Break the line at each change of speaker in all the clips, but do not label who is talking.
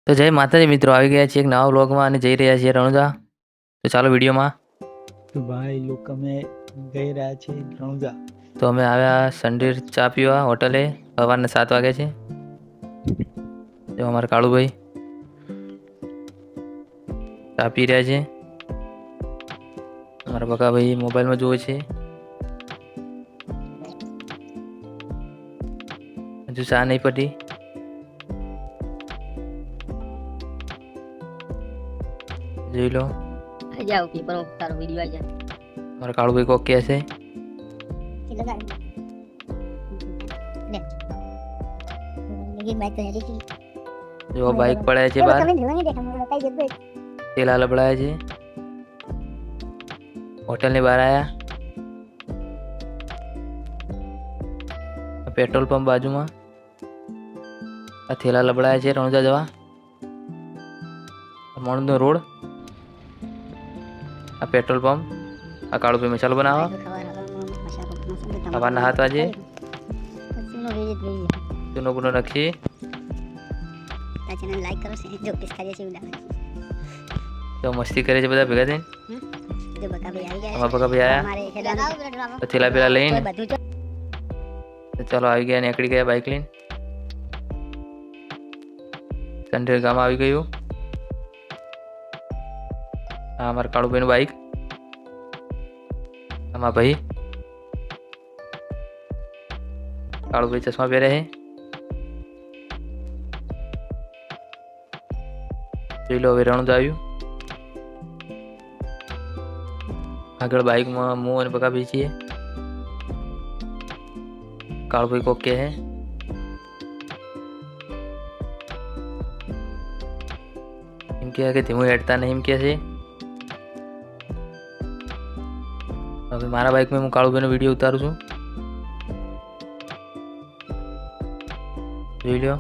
તો જય માતાજી મિત્રો, આવી ગયા છીએ એક નવા વ્લોગમાં અને જઈ રહ્યા છીએ રણુજા. તો ચાલો વિડીયોમાં.
તો ભાઈ લોકો અમે ગઈ રહ્યા છીએ રણુજા.
તો અમે આવ્યા સંડીર ચા પીવા હોટલે. સવારના 7 વાગે છે. જો અમારા કાળુભાઈ ચા પી રહ્યા છે. અમારા બકાભાઈ મોબાઈલમાં જુએ છે. હજુ ચા નહીં પડી. જોઈ લો.
જાઓ પેપર તારો વિડિયો આવી જાય.
અમારા કાળુભાઈ કોક કહે છે. જો બાઇક પડાય છે બહાર. તેલા લબડાયા છે. હોટલની બહાર આયા. પેટ્રોલ પંપ બાજુમાં. આ થેલા લબડાયા છે રણુજા જવા. મોણનો રોડ. આ પેટ્રોલ પંપ. આ કાળુભાઈ મસાલો બનાવવા. સવારના 7 વાગે ચૂનો બૂનો નાખી.
ચેનલ લાઈક કરો છે જો પિસ્કારિયા છે ઉડા.
તો મસ્તી કરે છે બધા ભેગા થઈને.
જો બકાભાઈ આવી ગયા.
અમારા બકાભાઈ આયા.
અમારે ખેડાનું
તો થેલા પેલા લઈને
બધું
તો ચાલો આવી ગયા, નીકળી ગયા બાઇક લઈને. સંડેર ગામ આવી ગયું. આ અમારા કાળુભાઈનું બાઇક. આમાં ભાઈ કાળુભાઈ ચશ્મા પહેરે છે. જોઈ લો હવે રણુજા આવ્યું. આગળ બાઇકમાં હું અને બકાભાઈ છીએ. કાળુભાઈ કોક કે છે. એમ કે ધીમું હેડતા નહીં એમ કે છે. હવે મારા બાઇકમાં હું કાળુભાઈનો વિડીયો ઉતારું છું. જોઈ લો.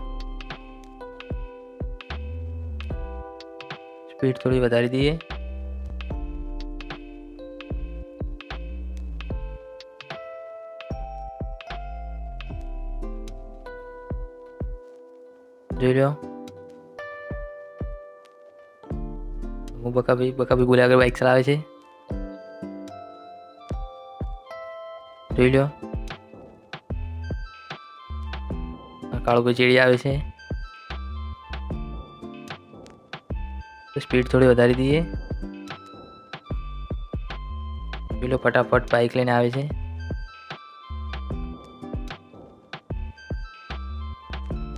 સ્પીડ થોડી વધારી દઈએ. જોઈ લો. હું બકાભાઈ બોલ્યા આગળ બાઇક ચલાવે છે. જોઈ લો. કાળુભાઈ ચેડી આવે છે. સ્પીડ થોડી વધારી દઈએ. જોઈ લો ફટાફટ બાઇક લઈને આવે છે.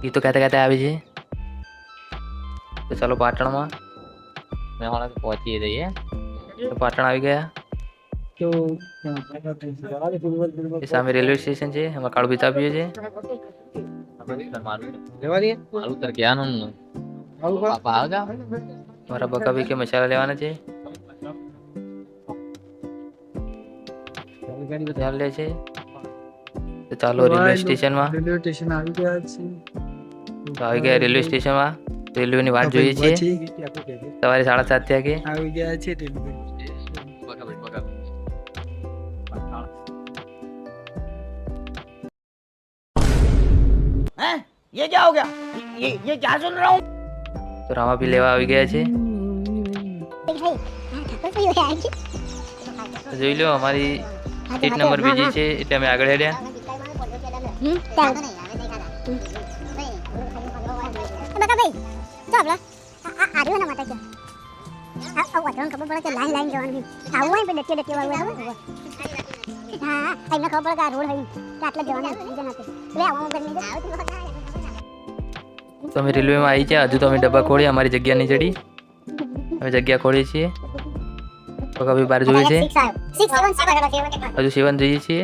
એ તો કહેતા કહેતા આવે છે. તો ચાલો પાટણમાં પહોંચી જઈએ. તો પાટણ આવી ગયા.
તો
એ સામે રેલવે સ્ટેશન છે. એમાં કાળુભાઈ ચા પીએ છે. મારા બકાભાઈ કે મસાલા લેવાના છે. ધ્યાન લે છે. તો ચાલો રેલવે સ્ટેશનમાં.
રેલવે સ્ટેશન આવી ગયા છે.
તો આવી ગયા રેલવે સ્ટેશનમાં. રેલવેની વાટ જોઈએ છીએ. સવારે 7:30 વાગે
આવી ગયા છે રેલવે.
ये क्या हो गया? ये क्या सुन रहा हूँ?
તો રામા ભી લેવા આવી ગયા છે. તો જોઈ લો અમારી સીટ નંબર બીજી છે એટલે અમે આગળ હેડ્યા. તો અમે રેલવેમાં આવી ગયા. હજુ તો અમે ડબ્બા ખોલી. અમારી જગ્યા નહીં ચડી. અમે જગ્યા ખોલીએ છીએ. બકાભાઈ બહાર જોઈએ છે. હજુ 7 જઈએ છીએ.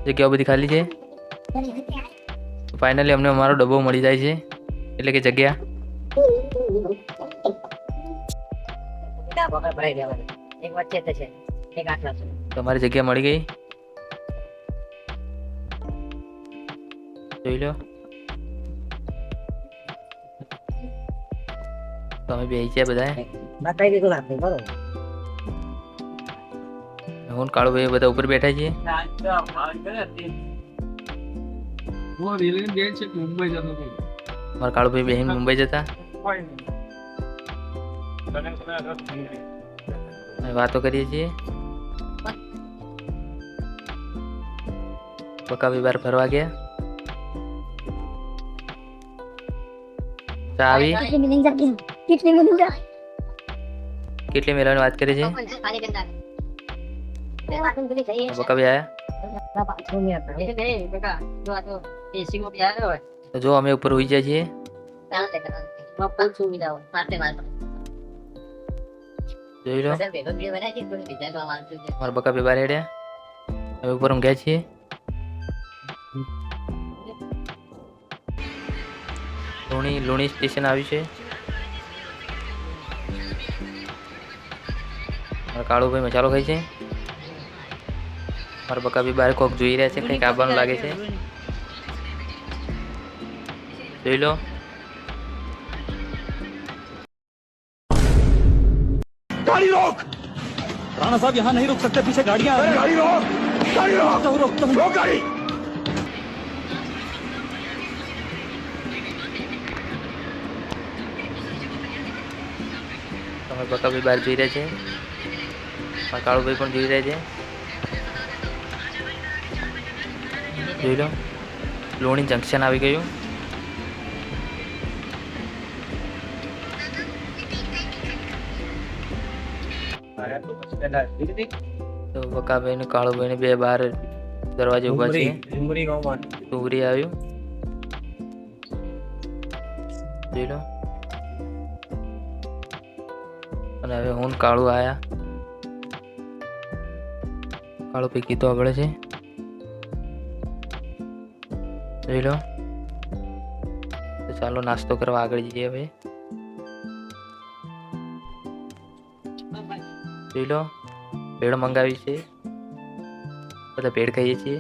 જગ્યાઓ બધી ખાલી છે. ફાઇનલી અમને અમારો ડબ્બો મળી જાય છે, એટલે કે જગ્યા. તમારી જગ્યા મળી ગઈ. જોઈ લો. તો અમે બેસી ગયા બધા. હું કાળુભાઈ બધા ઉપર બેઠા છીએ. મારા કાળુભાઈ બહેન મુંબઈ જતા અમે વાતો કરીએ છીએ. બકાભાઈ બહાર ફરવા ગયા. ચા આવી.
कितने मिलेगा
કેટલી મેળવવાની વાત કરી છે. બકાભાઈ આયા તો જો અમે ઉપર હોઈ જાય છીએ. જોઈ લો મારા બકાભાઈ બહાર હેડ્યા. અમે ઉપર ઊંઘ્યા છીએ. લુણી સ્ટેશન આવ્યું છે. મારા કાળુભાઈ મસાલો ખાય છે. મારા બકાભાઈ બહાર કોક જોઈ રહ્યા છે. કંઈક આવવાનું લાગે છે. જોઈ લો
गाड़ी रोक राणा साहब यहाँ नहीं रुक सकते पीछे गाड़ियां आ रही हैं गाड़ी रोक रोकता हूँ रोक गाड़ी
તમારા બકાભાઈ બહાર જોઈ રહ્યા છે. મારા કાળુભાઈ પણ જોઈ રહ્યા છે. જોઈ લો લુણી જંકશન આવી ગયું. તો બકાભાઈ ને કાળુભાઈ ને બે બહાર દરવાજે ઉભા છે. ડુંગળી આવ્યું. જોઈ લો અને હવે હું ને કાળુ આયા. કાળુ પૈકી તો આગળ છે. જોઈ લો તો ચાલો નાસ્તો કરવા આગળ જઈએ. હવે જોઈ લો ભેળ મંગાવી છે. બધા ભેળ ખાઈએ છીએ.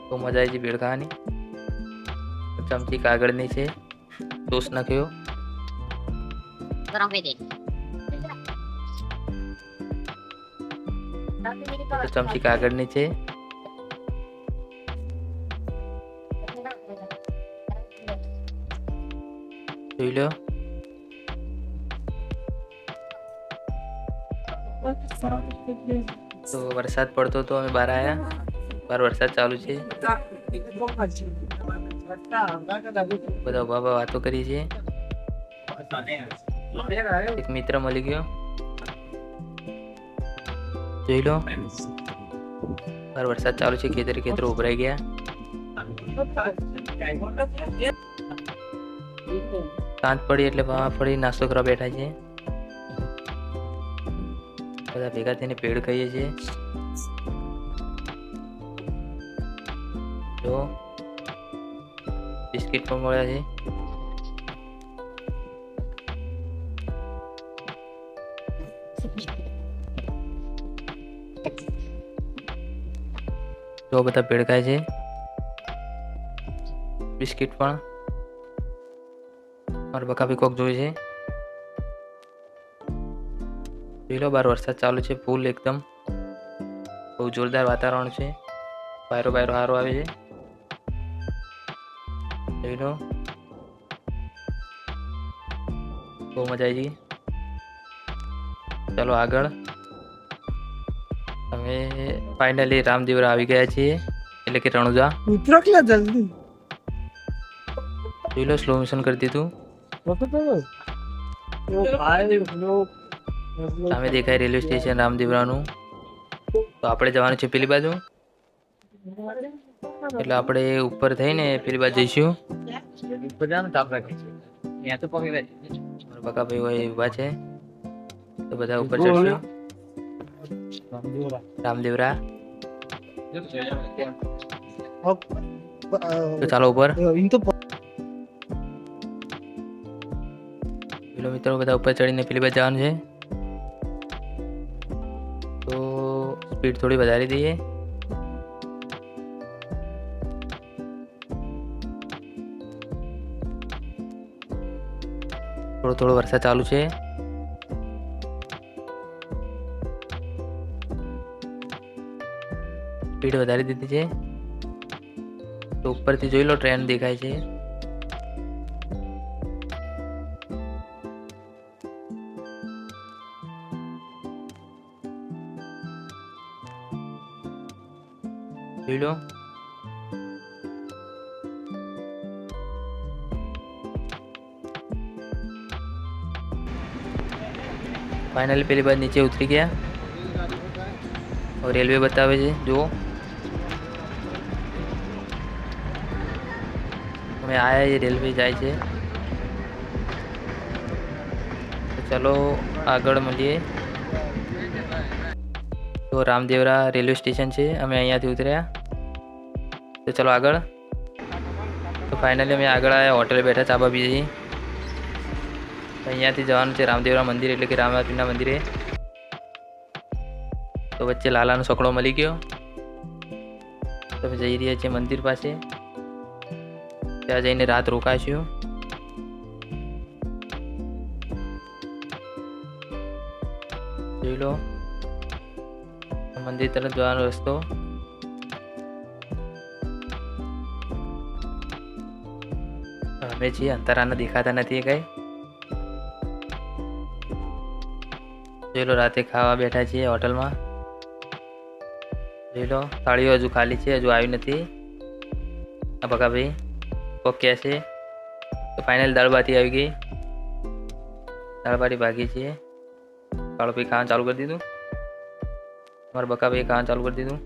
તો મજા આવી છે ભેળ ખાવાની. ચમચી કાગળની છે. સોસ નાખ્યો. તો ચમચી કાગળની છે. જોઈ લો તો વરસાદ પડતો તો અમે બહાર આવ્યા. બહાર વરસાદ ચાલુ છે. બધા ઉભા વાતો કરી છે. એક મિત્ર મળી ગયો. જોઈ લો બહાર વરસાદ ચાલુ છે. ખેતરો ઉભરાઈ ગયા. સાંજ પડી એટલે ફરી નાસ્તો કરવા બેઠા છે. બધા ભેગા થઈને પેડ ખાઈએ છીએ. જો બિસ્કિટ પણ મળ્યા છે. જો બધા પેડ ખાય છે. બિસ્કિટ પણ મારા બકાભાઈ કોક જોઈ છે. જોઈ લો બહાર વરસાદ ચાલુ છે. ફૂલ એકદમ બહુ જોરદાર વાતાવરણ છે. વાયરો સારો આવે છે. જોઈ લો બહુ મજા આવી ગઈ. ચાલો આગળ. અમે ફાઇનલી રામદેવરા આવી ગયા છીએ એટલે કે રણુજા.
જલ્દી
જોઈ લો સ્લો મોશન કરી દીધું. સામે દેખાય રેલવે સ્ટેશન રામદેવરાનું. તો આપણે જવાનું છે પેલી બાજુ. એટલે આપણે ઉપર થઈને પેલી બાજુ જઈશું. બકાભાઈ હોય ઉભા છે. તો બધા ઉપર ચડશું. રામદેવરા. તો ચાલો ઉપર. પેલો મિત્રો બધા ઉપર ચડીને પેલી બાજુ જવાનું છે. તો સ્પીડ થોડી વધારી દઈએ. થોડો વરસાદ ચાલુ છે. સ્પીડ વધારી દીધી છે. તો ઉપરથી જોઈ લો ટ્રેન દેખાય છે. જોઈ લો. ફાઇનલી પેલી બાદ નીચે ઉતરી ગયા. રેલવે બતાવે છે જુઓ. અમે આયા એ રેલવે જાય છે. તો ચલો આગળ મળીએ. તો રામદેવરા રેલવે સ્ટેશન છે. અમે અહીંયાથી ઉતર્યા. તો ચલો આગળ. તો ફાઇનલી અમે આગળ આવ્યા. હોટલે બેઠા ચાબા પીધી. અહીંયાથી જવાનું છે રામદેવરા મંદિર એટલે કે રામાપીરના મંદિરે. તો વચ્ચે લાલાનો સકડો મળી ગયો. તમે જઈ રહ્યા છીએ મંદિર પાસે. ત્યાં જઈને રાત રોકાશું. જોઈ લો મંદિર તરફ જવાનો રસ્તો. અમે છીએ અંધારાના દેખાતા નથી કઈ. જોઈ લો રાતે ખાવા બેઠા છીએ હોટલમાં. જોઈ લો થાળીઓ હજુ ખાલી છે, હજુ આવી નથી. આ ભગાભાઈ કોક કહે છે. તો ફાઇનલ દાળબાટી આવી ગઈ. દાળબાટી ભાગી છીએ. કાળો ભાઈ ખાવાનું ચાલુ કરી દીધું. મારા બકાભાઈ ખાવાનું ચાલુ કરી દીધું.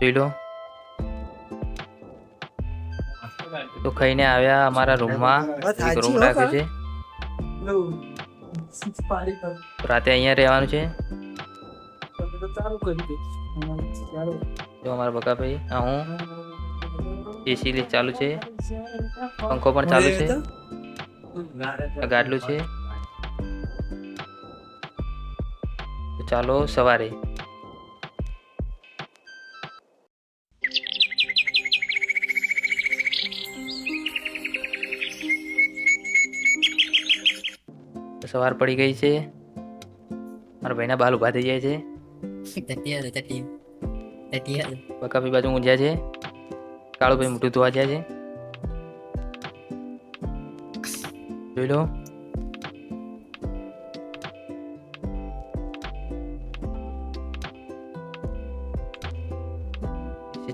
જોઈ લો. તો ખાઈને આવ્યા અમારા રૂમમાં. એક રૂમ રાખ્યો છે. રાતે અહીંયા રહેવાનું છે. જો અમારા બકાભાઈ આ હું એસી ચાલુ છે. પંખો પણ ચાલુ છે. ગાડલું છે. તો ચાલો સવારે. સવાર પડી ગઈ છે. મારા ભાઈના બાલ ઉભા થઈ જાય છે. બકાભાઈ બાજુ ઊંઝ્યા છે. કાળુભાઈ મોટું ધોવા જાય છે. જોઈ લો.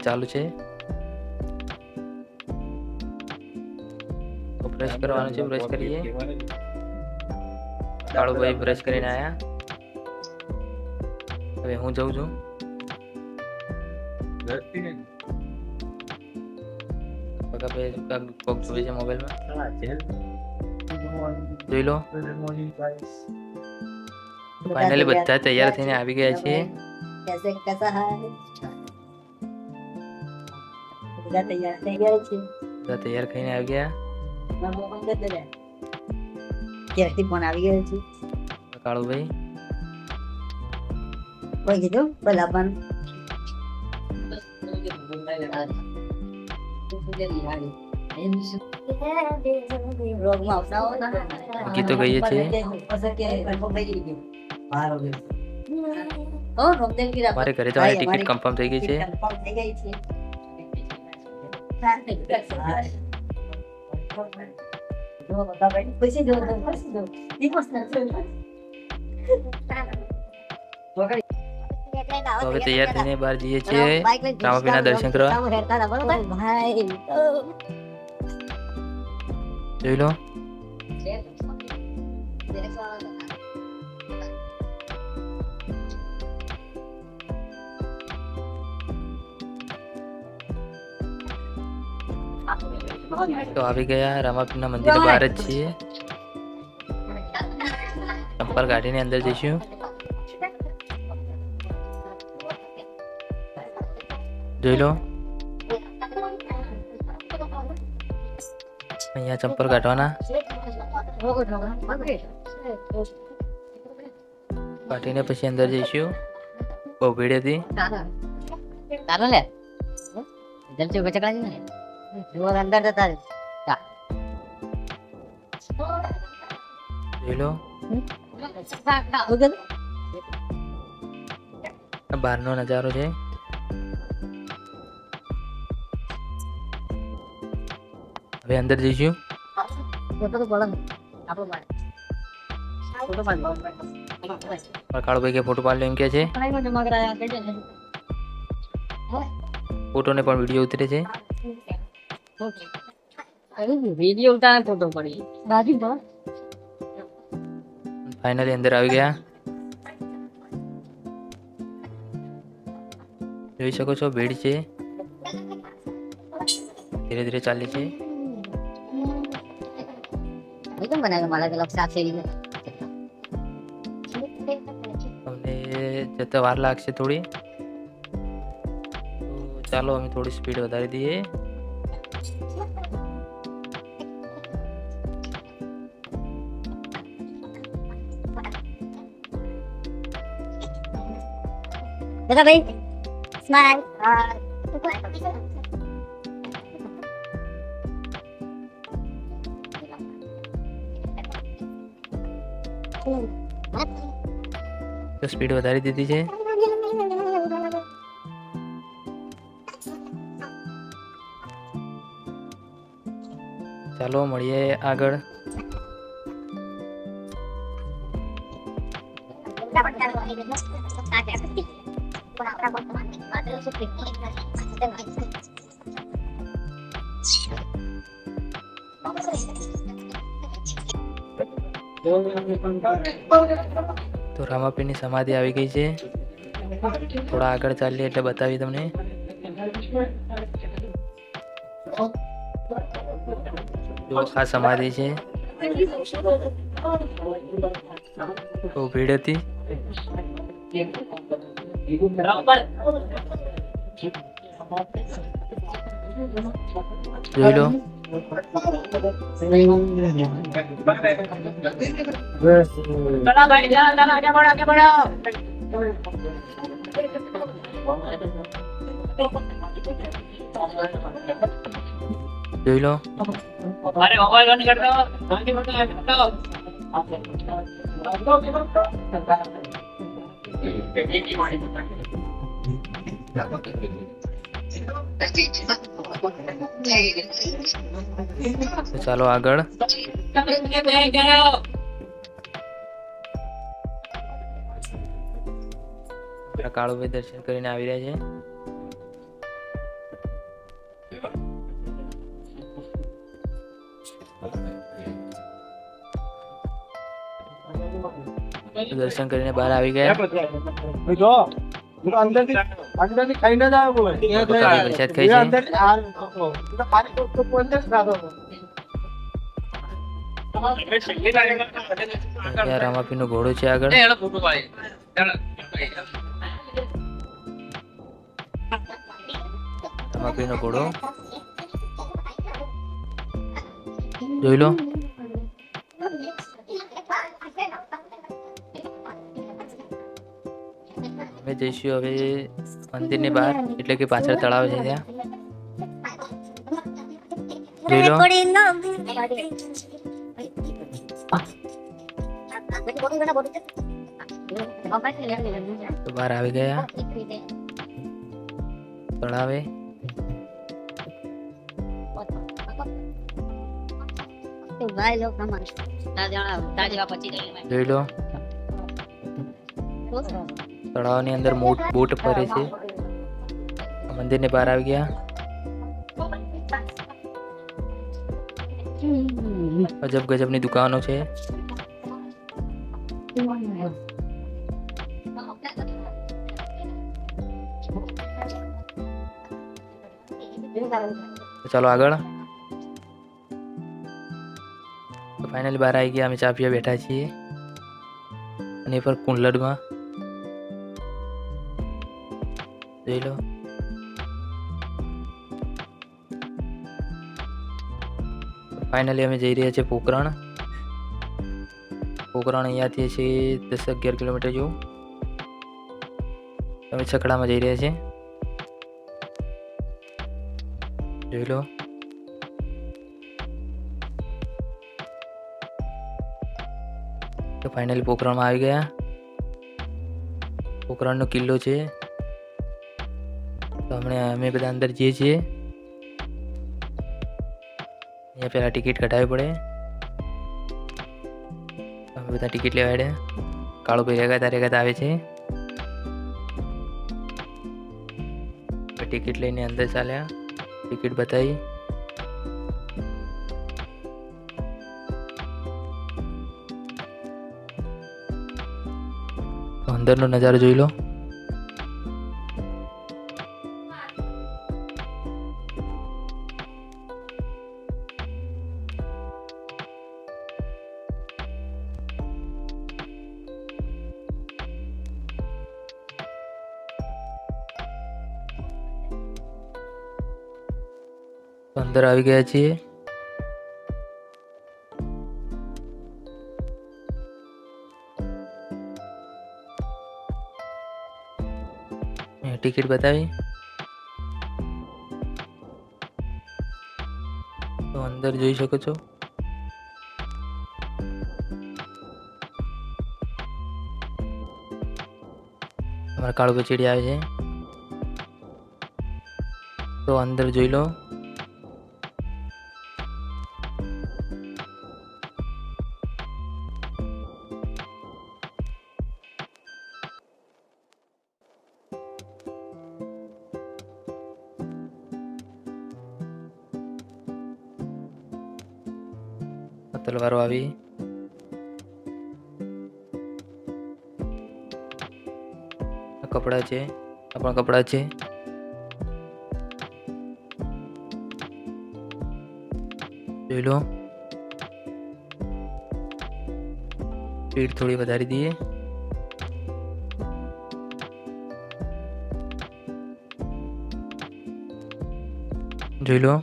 ચાલુ છે. તો બ્રશ કરવાનું છે. બ્રશ કરીએ. કાળુભાઈ બ્રશ કરીને આયા. હવે હું જઉં છું. કોક જોવે છે મોબાઈલમાં. જોઈ લો. ફાઇનલી બધા તૈયાર થઈને આવી ગયા છે. બધા તૈયાર થઈને આવી ગયા. કાળુભાઈ ગીતો ગાઈએ છીએ. મારે ઘરે જવાની ટિકિટ કન્ફર્મ થઈ ગઈ છે. તો હવે તૈયાર થઈને બહાર જઈએ છીએ રામાપીરના દર્શન કરવા. જોઈ લો. તો આવી ગયા રામાપીરના મંદિર બહાર જ છીએ. ચંપલ કાઢીને અંદર જઈશું. જોઈ લો. અહીંયા ચંપલ કાઢવાના. કાઢીને પછી અંદર જઈશું. બહુ ભીડ હતી. જોઈ લો. બહારનો નજારો છે. હવે અંદર જઈશું.
ફોટો તો પડે ને. આપણો પાડ. ફોટો પાડ.
કાળુભાઈ કે ફોટો પાડી લો એમ કે છે.
કઈ નો જમા કરાયા કઈ દે.
ફોટોને પણ વિડીયો ઉતરે છે.
ઓકે. અરે વિડિયો ઉતારે ફોટો પડી. બાજુ પર.
ફાઇનલી અંદર આવી ગયા. જોઈ શકો છો ભીડ છે. ધીરે ધીરે ચાલે છે.
કેમ બનાવ્યો મારા પેલા સાફ થઈ ગયું.
અમને જતા વાર લાગશે થોડી, તો ચાલો અમે થોડી સ્પીડ વધારી દઈએ.
દાદા ભાઈ સ્માઈલ.
તો સ્પીડ વધારી દીધી છે. ચાલો મળીએ આગળ. તો રામાપીરની સમાધિ આવી ગઈ છે. થોડા આગળ ચાલીએ એટલે બતાવી તમને. જો આ સમાધિ છે. તો ભીડ હતી. જોઈ લો. જોઈ લો.
अरे मोबाइल बंद कर दो आगे बढ़ो
તો ચાલો આગળ. કાળુભાઈ દર્શન કરીને આવી રહ્યા છે. દર્શન કરીને બહાર આવી ગયા. વરસાદ ખાઈ છે. રામાપીર નો ઘોડો છે આગળ. રામાપીર નો ઘોડો જોઈ લો. અમે જઈશું હવે મંદિરની બહાર, એટલે કે પાછળ તળાવ છે ત્યાં. જોઈ લો. તો બહાર આવી ગયા તળાવે.
ભાઈ લોકો
જોઈ લો. તળાવની અંદર બોટ ફરે છે. મંદિરની બહાર આવી ગયા. અજબ ગજબની દુકાનો છે. ચાલો આગળ. ફાઇનલી બહાર આવી ગયા. અમે ચા પીવા બેઠા છીએ અને એ પર કુંડલડમાં. જોઈ લો. ફાઇનલી અમે જઈ રહ્યા છીએ પોખરણ. પોખરણ અહીંયાથી છે 10-11 કિલોમીટર જેવું. અમે છકડામાં જઈ રહ્યા છીએ. જોઈ લો. તો ફાઇનલી પોખરણમાં આવી ગયા. પોખરણનો કિલ્લો છે. તો અમે બધા અંદર જઈએ છીએ. અહીંયા પહેલાં ટિકિટ કઢાવવી પડે. અમે બધા ટિકિટ લેવા હેડ્યા. કાળુભાઈ રેગાતા આવે છે. ટિકિટ લઈને અંદર ચાલ્યા. ટિકિટ બતાવી. અંદરનો નજારો જોઈ લો. અંદર આવી ગયા છીએ. ટિકિટ બતાવી તો અંદર જોઈ શકો છો. અમારા કાળુ કચેડી આવે છે તો અંદર જોઈ લો. તલવારો આવી. કપડા છે. આપણા કપડા છે. જોઈ લો. સ્પીડ થોડી વધારી દઈએ. જોઈ લો.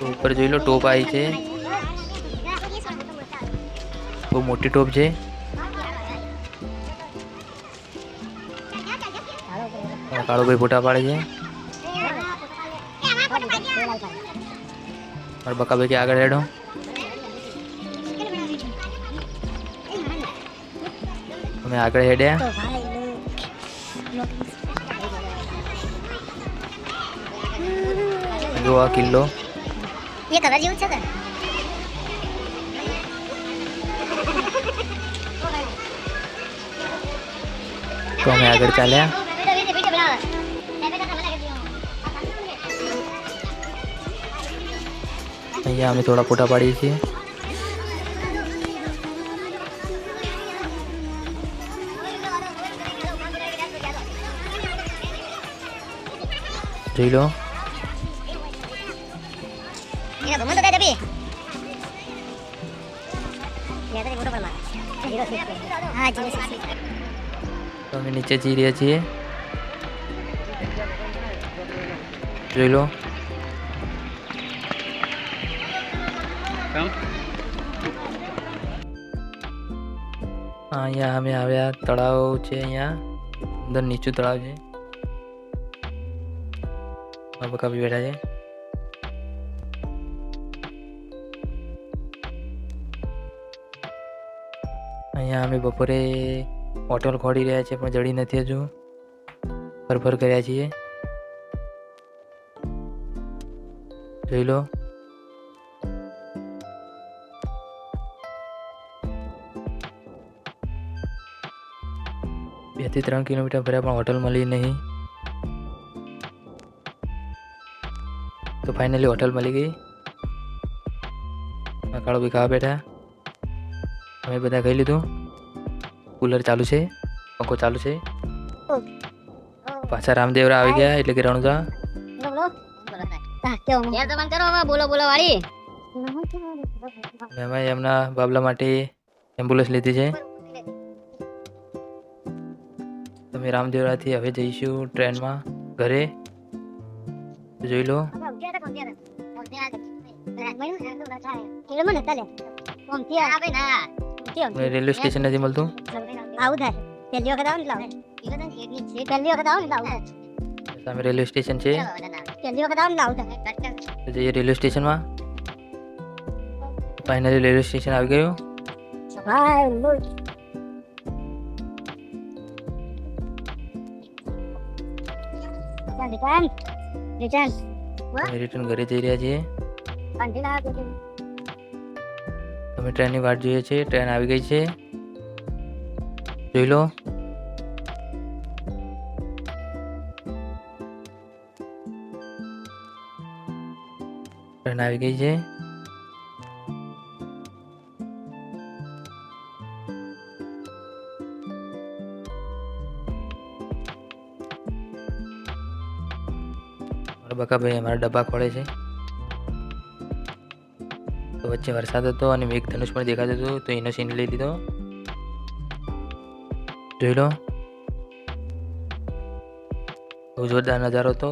તો ઉપર જોઈ લો ટોપ આવી છે. બહુ મોટી ટોપ છે. કાળુભાઈ ફોટા પાડે છે. મારા બકાભાઈ કે આગળ હેડો. અમે આગળ હેડ્યા. જો આ કિલ્લો
ये कलर જેવું છે કે
તો અમે આગળ ચાલ્યા. અહીંયા અમે થોડા ફોટા પાડીએ છીએ. જોઈ લો.
Mira, ¿cómo te tapi? Ya tadi foto palma. Ah, jelas sih.
તો અમે નીચે જઈ રહ્યા છીએ. જોઈ લો. અહીંયા અમે આવ્યા. તળાવ છે અહીંયા. અંદર નીચું તળાવ છે. બકાબી બેઠા છે. અહીંયા અમે બપોરે હોટલ ખોડી રહ્યા છીએ પણ જડી નથી હજુ. ફરફર કર્યા છીએ. જોઈ લો. બે થી 3 કિલોમીટર ફર્યા પણ હોટલ મળી નહીં. તો ફાઇનલી હોટલ મળી ગઈ. કાળુભાઈ ખાવા બેઠા. અમે બધા ખાઈ લીધું. કુલર ચાલુ છે. પંખો ચાલુ છે. પાછા રામદેવરા આવી ગયા એટલે કે રણુજા.
બોલો યાર તો બંધ કરો હવે બોલો વાળી.
અમે એમના બાબલા માટે એમ્બ્યુલન્સ લીધી છે. તમે રામદેવરાથી હવે જઈશું ટ્રેનમાં ઘરે. જોઈ લો. રેલવે સ્ટેશન નથી મળતું. સામે રેલવે સ્ટેશન છે. તો જઈએ રેલવે સ્ટેશનમાં. ફાઇનલી રેલવે સ્ટેશન આવી ગયું.
રિટર્ન રિટર્ન
અમે રિટર્ન ઘરે જઈ રહ્યા છીએ.
કન્ટિન્યુ
અમે ટ્રેનની વાટ જોઈએ છીએ. ટ્રેન આવી ગઈ છે, જોઈ લો. ટ્રેન આવી ગઈ છે. બકાભાઈ અમારા ડબ્બા ખોળે છે. તો વચ્ચે વરસાદ હતો અને મેઘધનુષ પણ દેખાતું હતું, તો એનો સીન લઈ લીધો. જોઈ લો, બહુ જોરદાર નજારો હતો.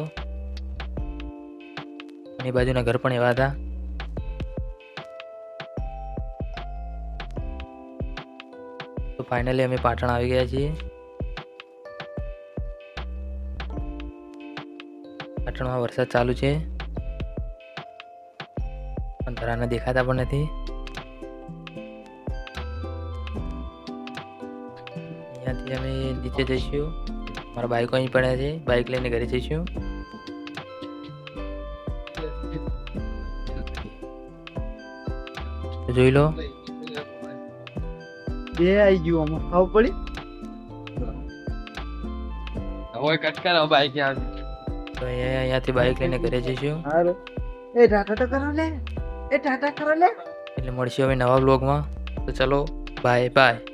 એની બાજુના ઘર પણ એવા હતા. તો ફાઇનલી અમે પાટણ આવી ગયા છીએ. પાટણમાં વરસાદ ચાલુ છે, અંધારાને દેખાતા પણ નથી. અહીંયાથી અમે નીચે જઈશું. મારા બાઈકો અહીં પડ્યા છે, બાઈક લઈને ઘરે જઈશું. તો જોઈ લો,
બે આવી ગયું આમાં ખાવ પડી.
તો અહીંયાથી બાઈક લઈને ઘરે જઈશું.
હારું એ ટાટા તો કરો લે, એ ટાટા કરો લે.
એટલે મળશું હવે નવા બ્લોગમાં. તો ચલો, બાય બાય.